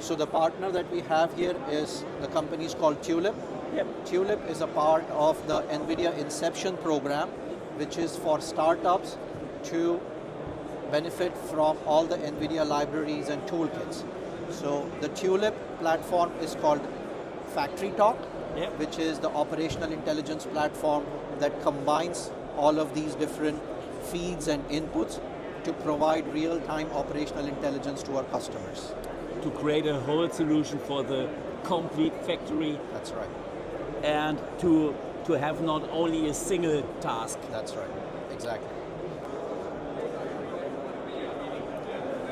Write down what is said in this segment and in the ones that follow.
So the partner that we have here is the company is called Tulip. Yep. Tulip is a part of the NVIDIA Inception program, which is for startups to benefit from all the NVIDIA libraries and toolkits. So the Tulip platform is called FactoryTalk, Yep. which is the operational intelligence platform that combines all of these different feeds and inputs to provide real-time operational intelligence to our customers. To create a whole solution for the complete factory That's right. and to have not only a single task. That's right. Exactly.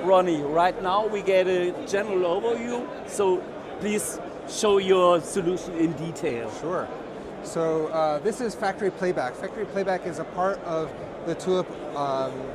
Ronnie, right now we get a general overview, so please show your solution in detail. Sure. So this is Factory Playback. Factory Playback is a part of the Tulip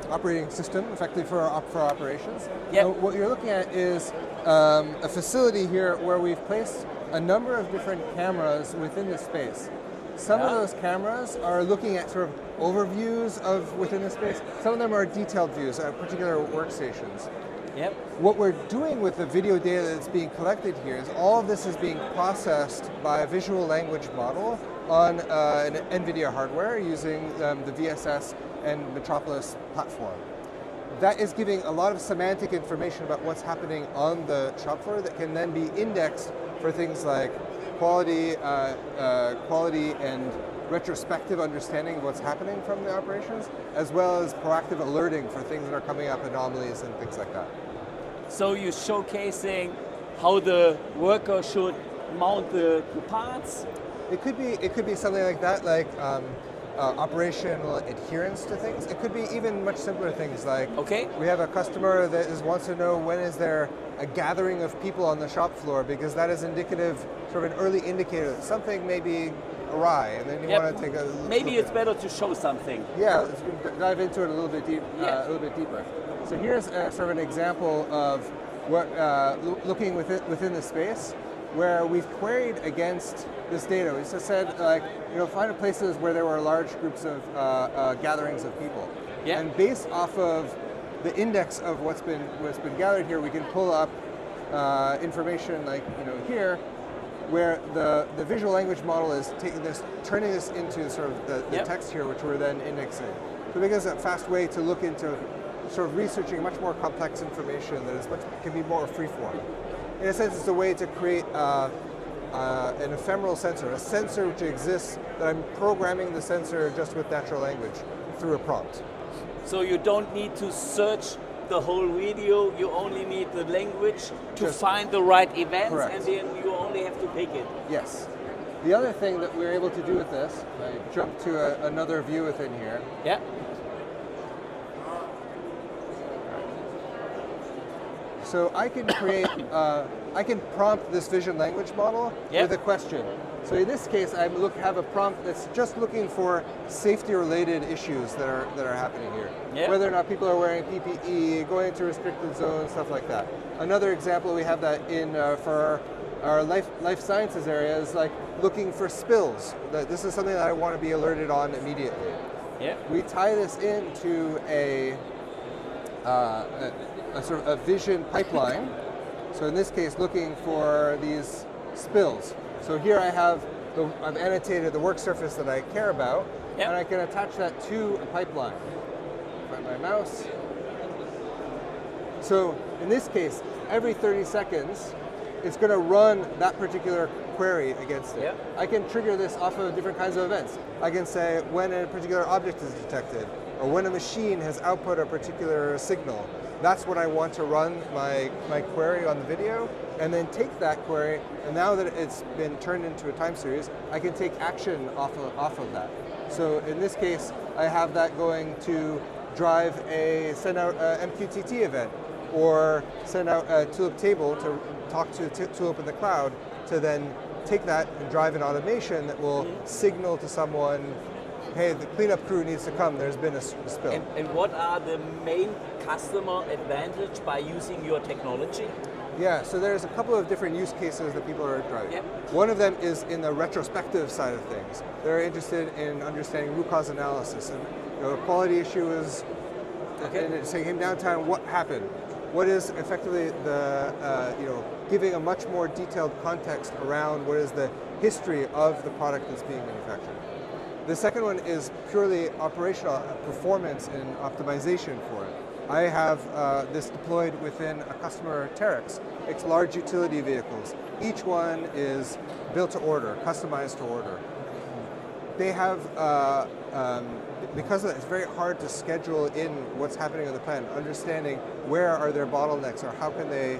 operating system, effectively for operations. Yep. Now, what you're looking at is a facility here where we've placed a number of different cameras within the space. Some of those cameras are looking at sort of overviews of within the space. Some of them are detailed views of particular workstations. Yep. What we're doing with the video data that's being collected here is all of this is being processed by a visual language model on an NVIDIA hardware using the VSS and Metropolis platform. That is giving a lot of semantic information about what's happening on the shop floor that can then be indexed for things like quality and retrospective understanding of what's happening from the operations, as well as proactive alerting for things that are coming up, anomalies and things like that. So you're showcasing how the worker should mount the parts. It could be something like that, like operational adherence to things. It could be even much simpler things like we have a customer that wants to know when is there a gathering of people on the shop floor, because that is indicative, sort of an early indicator that something may be awry, and then you want to take a look. Maybe it's better to show something. Yeah, let's dive into it a little bit deeper. So here's sort of an example of what looking within the space, where we've queried against this data. We just said, find places where there were large groups of gatherings of people, and based off of the index of what's been gathered here, we can pull up information like here, where the visual language model is taking this, turning this into sort of the text here, which we're then indexing. So it gives us a fast way to look into sort of researching much more complex information that is can be more freeform. In a sense, it's a way to create an ephemeral sensor, a sensor which exists that I'm programming the sensor just with natural language through a prompt. So you don't need to search the whole video, you only need the language to find the right events, and then you only have to pick it. Yes. The other thing that we're able to do with this, I jump to another view within here. Yeah. So I can create, I can prompt this vision language model with a question. So in this case, I have a prompt that's just looking for safety-related issues that are happening here. Yeah. Whether or not people are wearing PPE, going into restricted zones, stuff like that. Another example we have that in for our life sciences area is like looking for spills. This is something that I want to be alerted on immediately. Yeah. We tie this into a sort of a vision pipeline. So in this case, looking for these spills. So here I've annotated the work surface that I care about, and I can attach that to a pipeline. Find my mouse. So in this case, every 30 seconds, it's going to run that particular query against it. Yeah. I can trigger this off of different kinds of events. I can say when a particular object is detected, or when a machine has output a particular signal. That's when I want to run my query on the video, and then take that query, and now that it's been turned into a time series, I can take action off of that. So in this case, I have that going to send out a MQTT event, or send out a Tulip table to talk to Tulip in the cloud, to then take that and drive an automation that will signal to someone, hey, the cleanup crew needs to come, there's been a spill. And what are the main customer advantage by using your technology? Yeah, so there's a couple of different use cases that people are driving. Yep. One of them is in the retrospective side of things. They're interested in understanding root cause analysis. And a quality issue is, and it's saying, hey, downtime, what happened? what is effectively the, giving a much more detailed context around what is the history of the product that's being manufactured. The second one is purely operational performance and optimization for it. I have this deployed within a customer Terex. It's large utility vehicles. Each one is built to order, customized to order. They have, because of that, it's very hard to schedule in what's happening on the plant, understanding where are their bottlenecks or how can they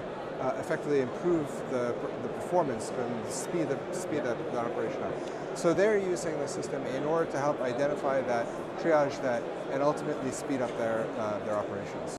effectively improve the performance and speed that operation up. So they're using the system in order to help identify that, triage that, and ultimately speed up their operations.